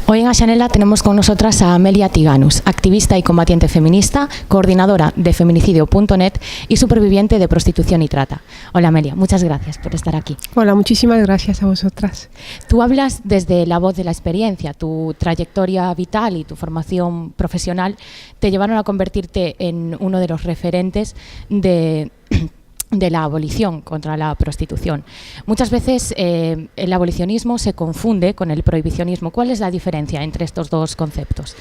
Hoy en Axanela tenemos con nosotras a Amelia Tiganus, activista y combatiente feminista, coordinadora de feminicidio.net y superviviente de prostitución y trata. Hola Amelia, muchas gracias por estar aquí. Hola, muchísimas gracias a vosotras. Tú hablas desde la voz de la experiencia. Tu trayectoria vital y tu formación profesional te llevaron a convertirte en uno de los referentes de la abolición contra la prostitución. Muchas veces el abolicionismo se confunde con el prohibicionismo. ¿Cuál es la diferencia entre estos dos conceptos?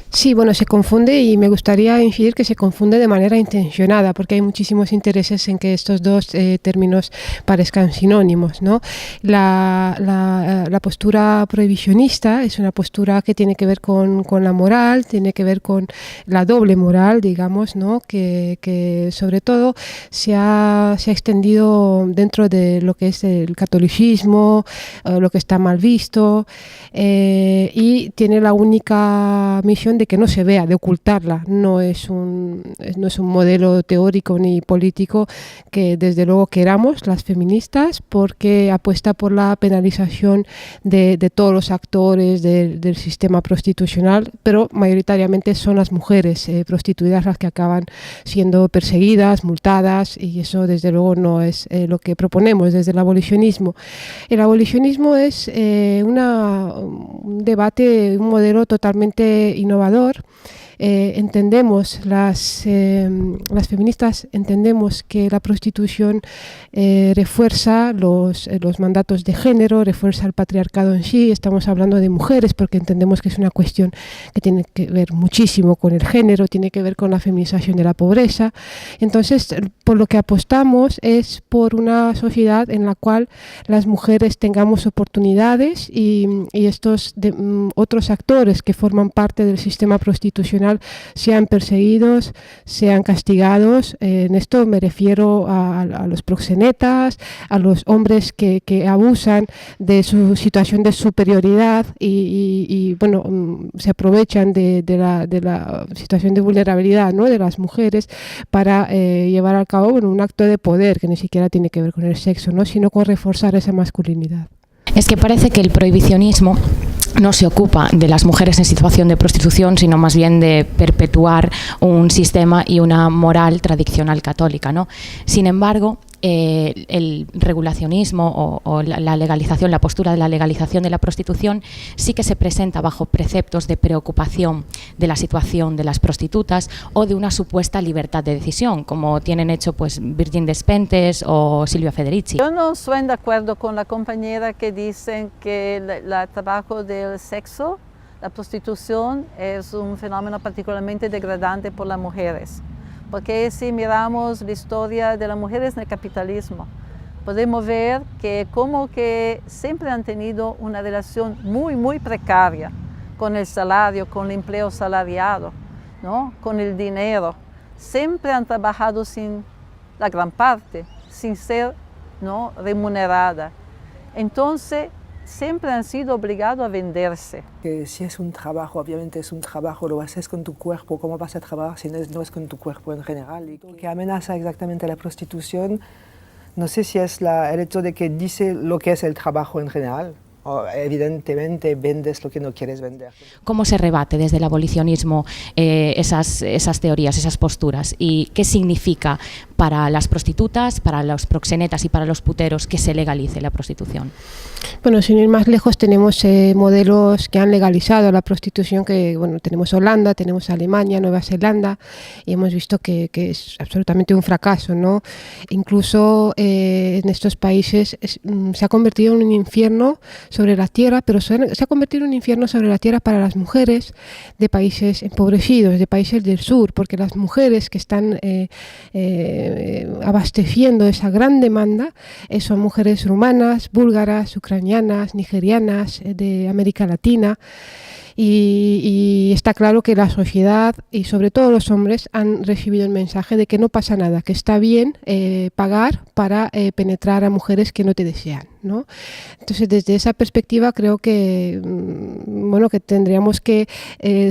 Sí, bueno, se confunde y me gustaría incidir que se confunde de manera intencionada porque hay muchísimos intereses en que estos dos términos parezcan sinónimos, ¿no? La postura prohibicionista es una postura que tiene que ver con la moral, tiene que ver con la doble moral, digamos, ¿no? Que sobre todo se ha extendido dentro de lo que es el catolicismo, lo que está mal visto, y tiene la única misión de que no se vea, de ocultarla. No es un modelo teórico ni político que desde luego queramos las feministas, porque apuesta por la penalización de todos los actores del sistema prostitucional, pero mayoritariamente son las mujeres prostituidas las que acaban siendo perseguidas, multadas, y eso desde luego no es lo que proponemos desde el abolicionismo. El abolicionismo es un debate, un modelo totalmente innovador. Entendemos, las feministas entendemos que la prostitución refuerza los mandatos de género, refuerza el patriarcado en sí. Estamos hablando de mujeres porque entendemos que es una cuestión que tiene que ver muchísimo con el género, tiene que ver con la feminización de la pobreza. Entonces, por lo que apostamos es por una sociedad en la cual las mujeres tengamos oportunidades y estos otros actores que forman parte del sistema prostitucional sean perseguidos, sean castigados. En esto me refiero a los proxenetas, a los hombres que abusan de su situación de superioridad y bueno, se aprovechan de la situación de vulnerabilidad, ¿no?, de las mujeres para llevar a cabo un acto de poder que ni siquiera tiene que ver con el sexo, ¿no?, sino con reforzar esa masculinidad. Es que parece que el prohibicionismo no se ocupa de las mujeres en situación de prostitución, sino más bien de perpetuar un sistema y una moral tradicional católica, ¿no? Sin embargo, el regulacionismo o la legalización, la postura de la legalización de la prostitución sí que se presenta bajo preceptos de preocupación de la situación de las prostitutas o de una supuesta libertad de decisión, como tienen hecho pues Virgin Despentes o Silvia Federici. Yo no estoy de acuerdo con la compañera que dicen que el trabajo del sexo, la prostitución, es un fenómeno particularmente degradante por las mujeres. Porque si miramos la historia de las mujeres en el capitalismo, podemos ver que como que siempre han tenido una relación muy precaria con el salario, con el empleo salariado, ¿no?, con el dinero. Siempre han trabajado sin, la gran parte, sin ser, ¿no?, remunerada. Entonces, siempre han sido obligados a venderse. Que si es un trabajo, obviamente es un trabajo, lo haces con tu cuerpo. ¿Cómo vas a trabajar si no es con tu cuerpo en general? Y que amenaza exactamente la prostitución, no sé si es el hecho de que dice lo que es el trabajo en general. O evidentemente vendes lo que no quieres vender. ¿Cómo se rebate desde el abolicionismo esas teorías, esas posturas? ¿Y qué significa para las prostitutas, para los proxenetas y para los puteros que se legalice la prostitución? Bueno, sin ir más lejos, tenemos modelos que han legalizado la prostitución, que bueno, tenemos Holanda, tenemos Alemania, Nueva Zelanda, y hemos visto que es absolutamente un fracaso, ¿no? Incluso en estos países se ha convertido en un infierno sobre la tierra, pero se ha convertido en un infierno sobre la tierra para las mujeres de países empobrecidos, de países del sur, porque las mujeres que están abasteciendo esa gran demanda son mujeres rumanas, búlgaras, ucranianas, nigerianas, de América Latina. y está claro que la sociedad y sobre todo los hombres han recibido el mensaje de que no pasa nada, que está bien pagar para penetrar a mujeres que no te desean, ¿no? Entonces, desde esa perspectiva creo que bueno, que tendríamos que,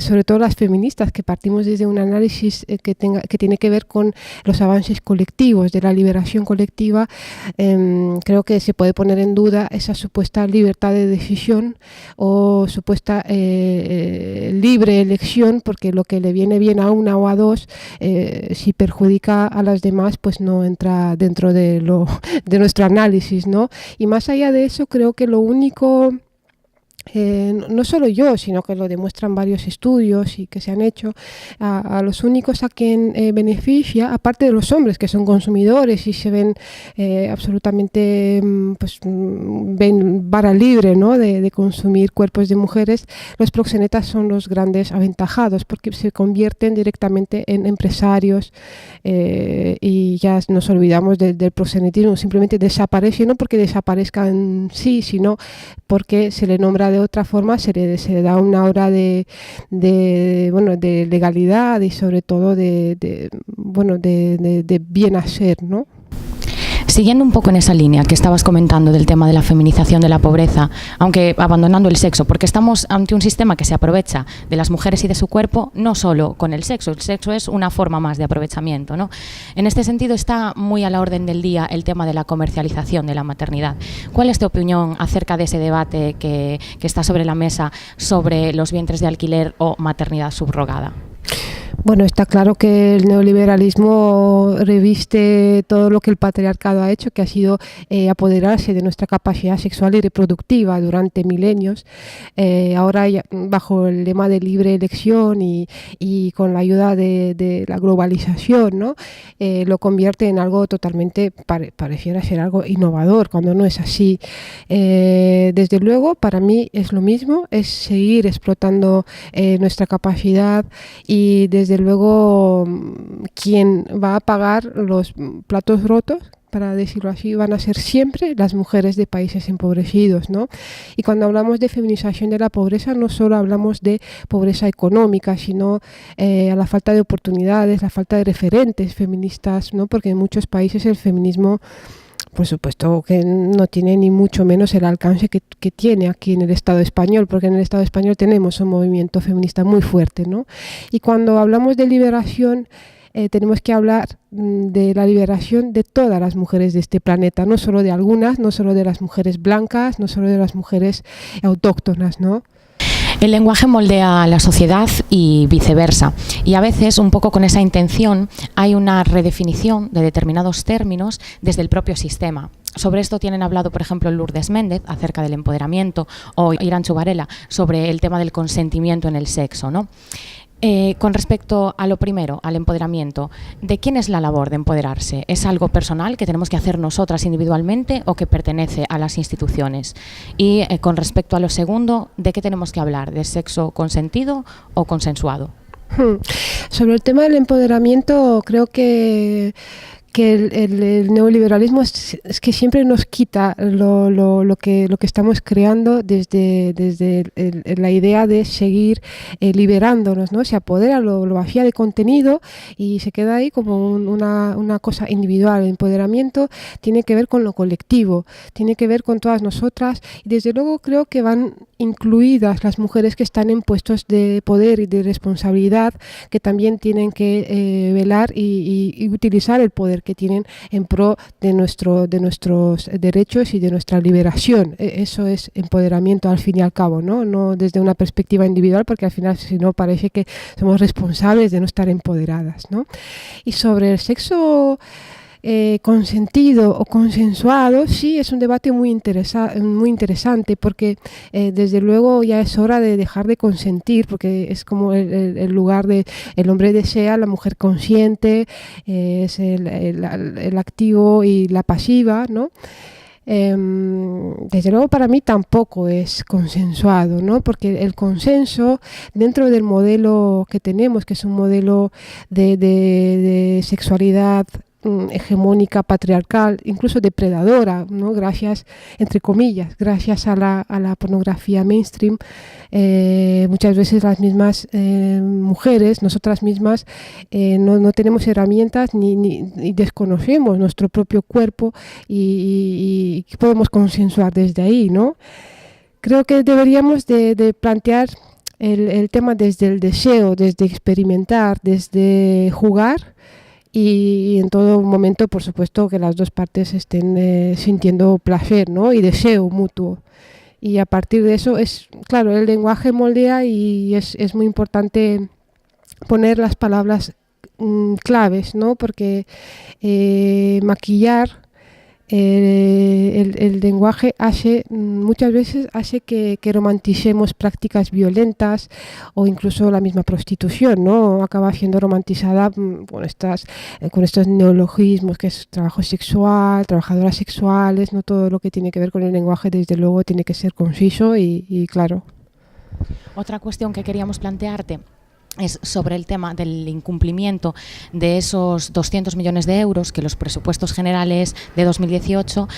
sobre todo las feministas, que partimos desde un análisis que tiene que ver con los avances colectivos, de la liberación colectiva, creo que se puede poner en duda esa supuesta libertad de decisión o supuesta libre elección, porque lo que le viene bien a una o a dos, si perjudica a las demás, pues no entra dentro de nuestro análisis, ¿no? Y más allá de eso, creo que lo único, no solo yo, sino que lo demuestran varios estudios y que se han hecho, a los únicos a quien beneficia, aparte de los hombres que son consumidores y se ven absolutamente, pues ven vara libre, ¿no?, de consumir cuerpos de mujeres, los proxenetas son los grandes aventajados porque se convierten directamente en empresarios y ya nos olvidamos del proxenetismo, simplemente desaparece, no porque desaparezca en sí, sino porque se le nombra de otra forma, se le da una hora de legalidad y sobre todo de bien hacer, ¿no? Siguiendo un poco en esa línea que estabas comentando del tema de la feminización de la pobreza, aunque abandonando el sexo, porque estamos ante un sistema que se aprovecha de las mujeres y de su cuerpo, no solo con el sexo es una forma más de aprovechamiento, ¿no? En este sentido está muy a la orden del día el tema de la comercialización de la maternidad. ¿Cuál es tu opinión acerca de ese debate que está sobre la mesa sobre los vientres de alquiler o maternidad subrogada? Bueno, está claro que el neoliberalismo reviste todo lo que el patriarcado ha hecho, que ha sido apoderarse de nuestra capacidad sexual y reproductiva durante milenios. Ahora, bajo el lema de libre elección y con la ayuda de la globalización, ¿no?, lo convierte en algo totalmente, pareciera ser algo innovador, cuando no es así. Desde luego, para mí es lo mismo, es seguir explotando nuestra capacidad y desde luego quien va a pagar los platos rotos, para decirlo así, van a ser siempre las mujeres de países empobrecidos, ¿no? Y cuando hablamos de feminización de la pobreza, no solo hablamos de pobreza económica, sino a la falta de oportunidades, la falta de referentes feministas, ¿no? Porque en muchos países el feminismo, por supuesto, que no tiene ni mucho menos el alcance que tiene aquí en el Estado español, porque en el Estado español tenemos un movimiento feminista muy fuerte, ¿no? Y cuando hablamos de liberación, tenemos que hablar de la liberación de todas las mujeres de este planeta, no solo de algunas, no solo de las mujeres blancas, no solo de las mujeres autóctonas, ¿no? El lenguaje moldea la sociedad y viceversa, y a veces, un poco con esa intención, hay una redefinición de determinados términos desde el propio sistema. Sobre esto tienen hablado, por ejemplo, Lourdes Méndez acerca del empoderamiento o Iranchu Varela sobre el tema del consentimiento en el sexo, ¿no? Con respecto a lo primero, al empoderamiento, ¿de quién es la labor de empoderarse? ¿Es algo personal que tenemos que hacer nosotras individualmente o que pertenece a las instituciones? Y con respecto a lo segundo, ¿de qué tenemos que hablar? ¿De sexo consentido o consensuado? Sobre el tema del empoderamiento, creo que el neoliberalismo es que siempre nos quita lo que estamos creando desde la idea de seguir liberándonos, ¿no? Se apodera, lo vacía de contenido y se queda ahí como una cosa individual. El empoderamiento tiene que ver con lo colectivo, tiene que ver con todas nosotras y desde luego creo que van incluidas las mujeres que están en puestos de poder y de responsabilidad, que también tienen que velar y utilizar el poder que tienen en pro de nuestros derechos y de nuestra liberación. Eso es empoderamiento al fin y al cabo, no desde una perspectiva individual, porque al final si no parece que somos responsables de no estar empoderadas, ¿no? Y sobre el sexo consentido o consensuado, sí, es un debate muy interesante porque desde luego ya es hora de dejar de consentir, porque es como el lugar de el hombre desea, la mujer consiente, es el activo y la pasiva, ¿no? Desde luego para mí tampoco es consensuado, ¿no? Porque el consenso dentro del modelo que tenemos, que es un modelo de sexualidad hegemónica, patriarcal, incluso depredadora, ¿no? Gracias, entre comillas, gracias a la pornografía mainstream, muchas veces las mismas mujeres, nosotras mismas, no tenemos herramientas ni desconocemos nuestro propio cuerpo y podemos consensuar desde ahí, ¿no? Creo que deberíamos de plantear el tema desde el deseo, desde experimentar, desde jugar y en todo momento, por supuesto, que las dos partes estén sintiendo placer, ¿no? Y deseo mutuo. Y a partir de eso, claro, el lenguaje moldea y es muy importante poner las palabras claves, ¿no? Porque maquillar el lenguaje muchas veces hace que romanticemos prácticas violentas o incluso la misma prostitución, ¿no? Acaba siendo romantizada con estos neologismos que es trabajo sexual, trabajadoras sexuales, no todo lo que tiene que ver con el lenguaje desde luego tiene que ser conciso y claro. Otra cuestión que queríamos plantearte es sobre el tema del incumplimiento de esos 200 millones de euros que los presupuestos generales de 2018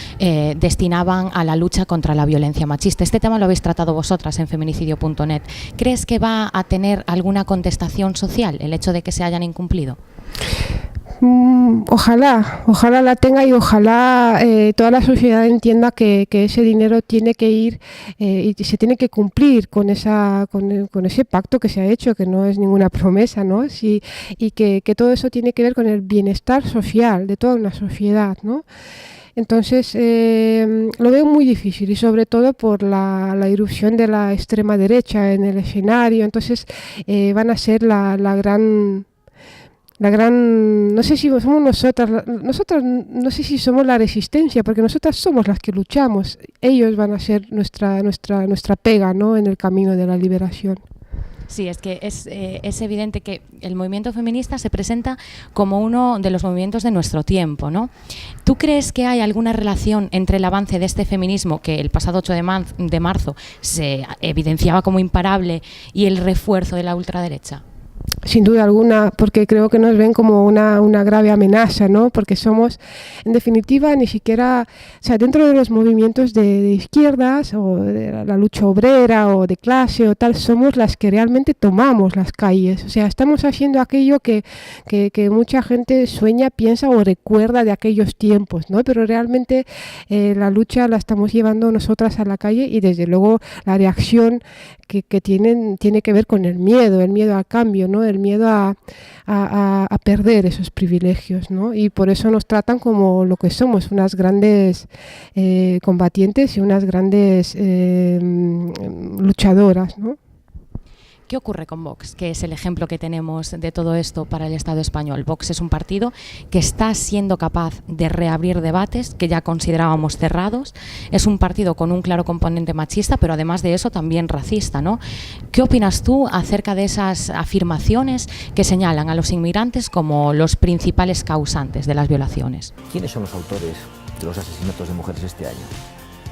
destinaban a la lucha contra la violencia machista. Este tema lo habéis tratado vosotras en feminicidio.net. ¿Crees que va a tener alguna contestación social el hecho de que se hayan incumplido? Ojalá la tenga y ojalá toda la sociedad entienda que ese dinero tiene que ir y se tiene que cumplir con ese pacto que se ha hecho, que no es ninguna promesa, ¿no? Sí, y que todo eso tiene que ver con el bienestar social de toda una sociedad, ¿no? Entonces, lo veo muy difícil y sobre todo por la irrupción de la extrema derecha en el escenario. Entonces, van a ser la gran, no sé si somos nosotras no sé si somos la resistencia, porque nosotras somos las que luchamos. Ellos van a ser nuestra pega, ¿no? En el camino de la liberación. Sí, es que es evidente que el movimiento feminista se presenta como uno de los movimientos de nuestro tiempo, ¿no? ¿Tú crees que hay alguna relación entre el avance de este feminismo, que el pasado 8 de marzo se evidenciaba como imparable, y el refuerzo de la ultraderecha? Sin duda alguna, porque creo que nos ven como una grave amenaza, ¿no? Porque somos, en definitiva, ni siquiera, o sea, dentro de los movimientos de izquierdas o de la lucha obrera o de clase o tal, somos las que realmente tomamos las calles. O sea, estamos haciendo aquello que mucha gente sueña, piensa o recuerda de aquellos tiempos, ¿no? Pero realmente la lucha la estamos llevando nosotras a la calle y desde luego la reacción que tiene que ver con el miedo al cambio, ¿no? El miedo a perder esos privilegios, ¿no? Y por eso nos tratan como lo que somos, unas grandes combatientes y unas grandes luchadoras, ¿no? ¿Qué ocurre con Vox? Que es el ejemplo que tenemos de todo esto para el Estado español. Vox es un partido que está siendo capaz de reabrir debates que ya considerábamos cerrados. Es un partido con un claro componente machista, pero además de eso también racista, ¿no? ¿Qué opinas tú acerca de esas afirmaciones que señalan a los inmigrantes como los principales causantes de las violaciones? ¿Quiénes son los autores de los asesinatos de mujeres este año?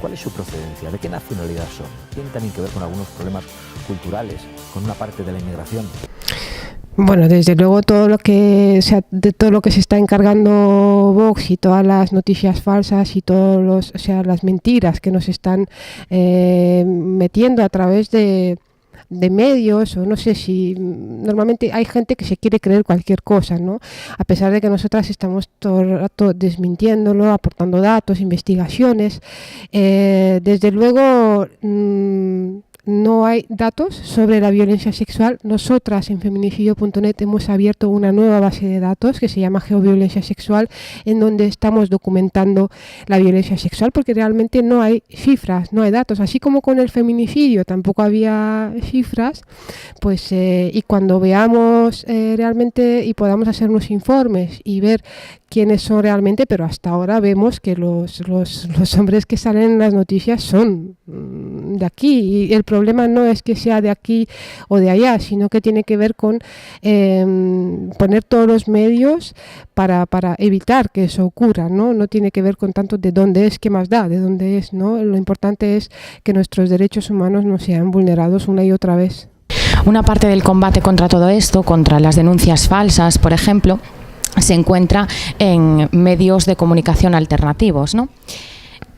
¿Cuál es su procedencia? ¿De qué nacionalidad son? ¿Tienen también que ver con algunos problemas culturales, con una parte de la inmigración? Bueno, desde luego de todo lo que se está encargando Vox y todas las noticias falsas y las mentiras que nos están metiendo a través de medios, o no sé si normalmente hay gente que se quiere creer cualquier cosa, ¿no? A pesar de que nosotras estamos todo el rato desmintiéndolo, aportando datos, investigaciones, desde luego no hay datos sobre la violencia sexual. Nosotras en feminicidio.net hemos abierto una nueva base de datos que se llama Geoviolencia Sexual, en donde estamos documentando la violencia sexual, porque realmente no hay cifras, no hay datos, así como con el feminicidio tampoco había cifras, pues y cuando veamos realmente y podamos hacer unos informes y ver quiénes son realmente, pero hasta ahora vemos que los hombres que salen en las noticias son de aquí, y el problema no es que sea de aquí o de allá, sino que tiene que ver con poner todos los medios para evitar que eso ocurra, ¿no? No tiene que ver con tanto de dónde es, qué más da, de dónde es, ¿no? Lo importante es que nuestros derechos humanos no sean vulnerados una y otra vez. Una parte del combate contra todo esto, contra las denuncias falsas, por ejemplo, se encuentra en medios de comunicación alternativos, ¿no?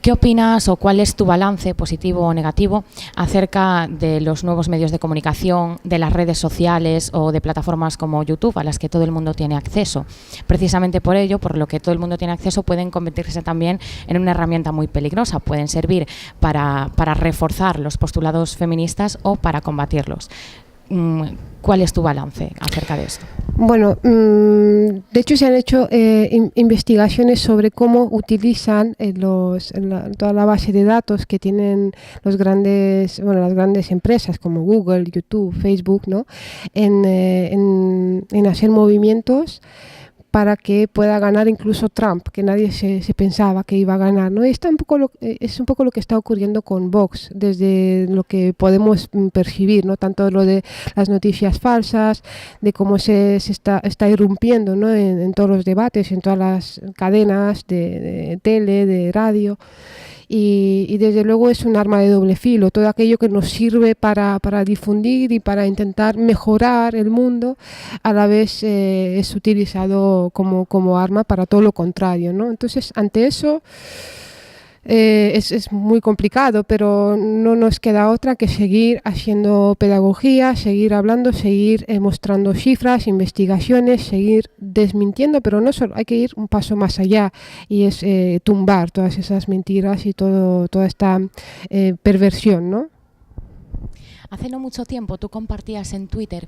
¿Qué opinas o cuál es tu balance, positivo o negativo, acerca de los nuevos medios de comunicación, de las redes sociales o de plataformas como YouTube, a las que todo el mundo tiene acceso? Precisamente por ello, por lo que todo el mundo tiene acceso, pueden convertirse también en una herramienta muy peligrosa. Pueden servir para reforzar los postulados feministas o para combatirlos. ¿Cuál es tu balance acerca de esto? Bueno, de hecho se han hecho investigaciones sobre cómo utilizan toda la base de datos que tienen las grandes empresas como Google, YouTube, Facebook, ¿no? en hacer movimientos para que pueda ganar incluso Trump, que nadie se pensaba que iba a ganar, ¿no? Y es un poco lo que está ocurriendo con Vox, desde lo que podemos percibir, ¿no? Tanto lo de las noticias falsas, de cómo se está irrumpiendo, ¿no? en todos los debates, en todas las cadenas de tele, de radio. Y desde luego es un arma de doble filo. Todo aquello que nos sirve para difundir y para intentar mejorar el mundo, a la vez es utilizado como arma para todo lo contrario, ¿no? Entonces, ante eso es muy complicado, pero no nos queda otra que seguir haciendo pedagogía, seguir hablando, seguir mostrando cifras, investigaciones, seguir desmintiendo, pero no solo, hay que ir un paso más allá, y es tumbar todas esas mentiras y toda esta perversión, ¿no? Hace no mucho tiempo tú compartías en Twitter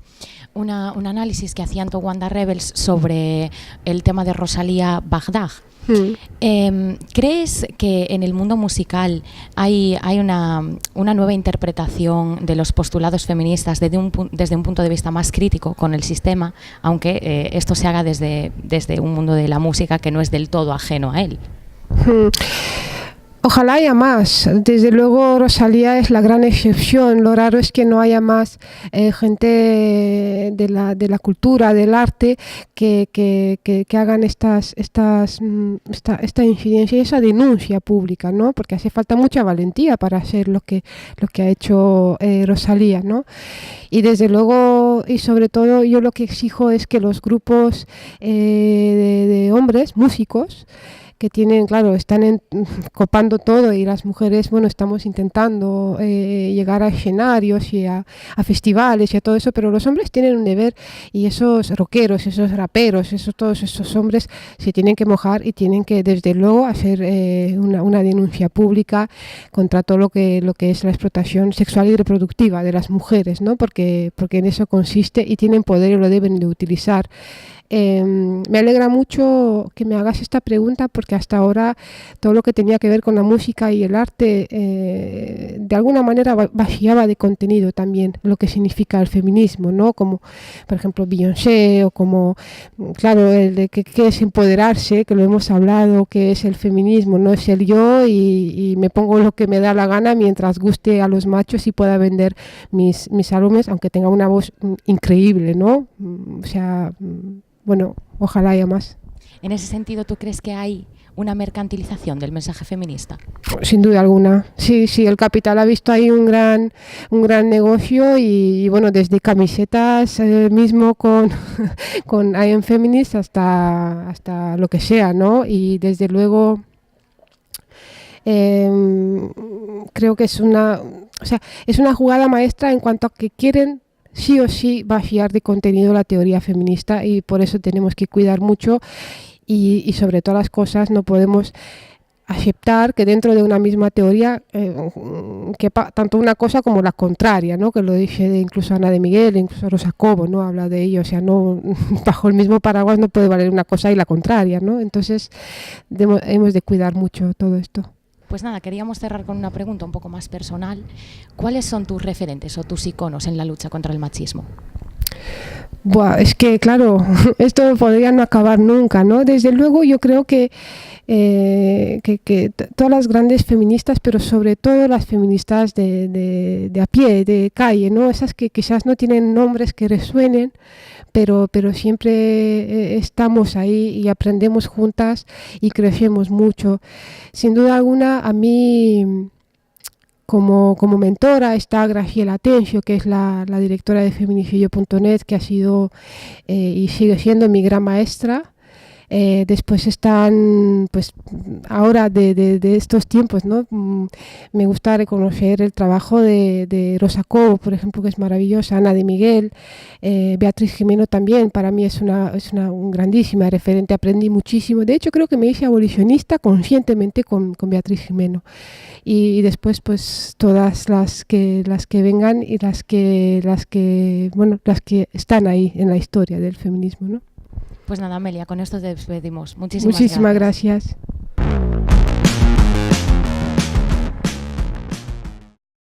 un análisis que hacían Towanda Rebels sobre el tema de Rosalía Baghdad. ¿Crees que en el mundo musical hay una nueva interpretación de los postulados feministas desde un punto de vista más crítico con el sistema, aunque esto se haga desde un mundo de la música que no es del todo ajeno a él? Ojalá haya más. Desde luego Rosalía es la gran excepción. Lo raro es que no haya más gente de la cultura, del arte, que hagan esta incidencia y esa denuncia pública, ¿no? Porque hace falta mucha valentía para hacer lo que ha hecho Rosalía, ¿no? Y desde luego, y sobre todo, yo lo que exijo es que los grupos de hombres, músicos, que tienen, claro, están copando todo, y las mujeres, bueno, estamos intentando llegar a escenarios y a festivales y a todo eso, pero los hombres tienen un deber, y esos rockeros, esos raperos, todos esos hombres se tienen que mojar y tienen que, desde luego, hacer una denuncia pública contra todo lo que es la explotación sexual y reproductiva de las mujeres, ¿no? Porque en eso consiste, y tienen poder y lo deben de utilizar. Me alegra mucho que me hagas esta pregunta, porque hasta ahora todo lo que tenía que ver con la música y el arte de alguna manera vaciaba de contenido también lo que significa el feminismo, ¿no? Como por ejemplo Beyoncé, o como, claro, el de que es empoderarse, que lo hemos hablado, que es el feminismo, no es el yo y me pongo lo que me da la gana mientras guste a los machos y pueda vender mis álbumes, aunque tenga una voz increíble, ¿no? O sea, bueno, ojalá haya más. En ese sentido, ¿tú crees que hay una mercantilización del mensaje feminista? Sin duda alguna. Sí, el capital ha visto ahí un gran negocio, y bueno, desde camisetas mismo con I am feminist hasta lo que sea, ¿no? Y desde luego creo que es una jugada maestra en cuanto a que quieren sí o sí vaciar de contenido la teoría feminista, y por eso tenemos que cuidar mucho, y sobre todas las cosas no podemos aceptar que dentro de una misma teoría quepa tanto una cosa como la contraria, ¿no? Que lo dice incluso Ana de Miguel, incluso Rosa Cobo, ¿no? Habla de ello, o sea, no, bajo el mismo paraguas no puede valer una cosa y la contraria, ¿no? Entonces hemos de cuidar mucho todo esto. Pues nada, queríamos cerrar con una pregunta un poco más personal. ¿Cuáles son tus referentes o tus iconos en la lucha contra el machismo? Buah, es que claro, esto podría no acabar nunca, ¿no? Desde luego yo creo que todas las grandes feministas, pero sobre todo las feministas de a pie, de calle, ¿no? Esas que quizás no tienen nombres que resuenen, pero siempre estamos ahí y aprendemos juntas y crecemos mucho. Sin duda alguna, a mí como mentora está Graciela Atencio, que es la directora de feminicidio.net, que ha sido y sigue siendo mi gran maestra Después están, pues ahora de estos tiempos, ¿no? Me gusta reconocer el trabajo de Rosa Cobo, por ejemplo, que es maravillosa, Ana de Miguel, Beatriz Gimeno también, para mí es una grandísima referente, aprendí muchísimo. De hecho, creo que me hice abolicionista conscientemente con Beatriz Gimeno. Y después, pues todas las que vengan y las que están ahí en la historia del feminismo, ¿no? Pues nada, Amelia, con esto te despedimos. Muchísimas gracias.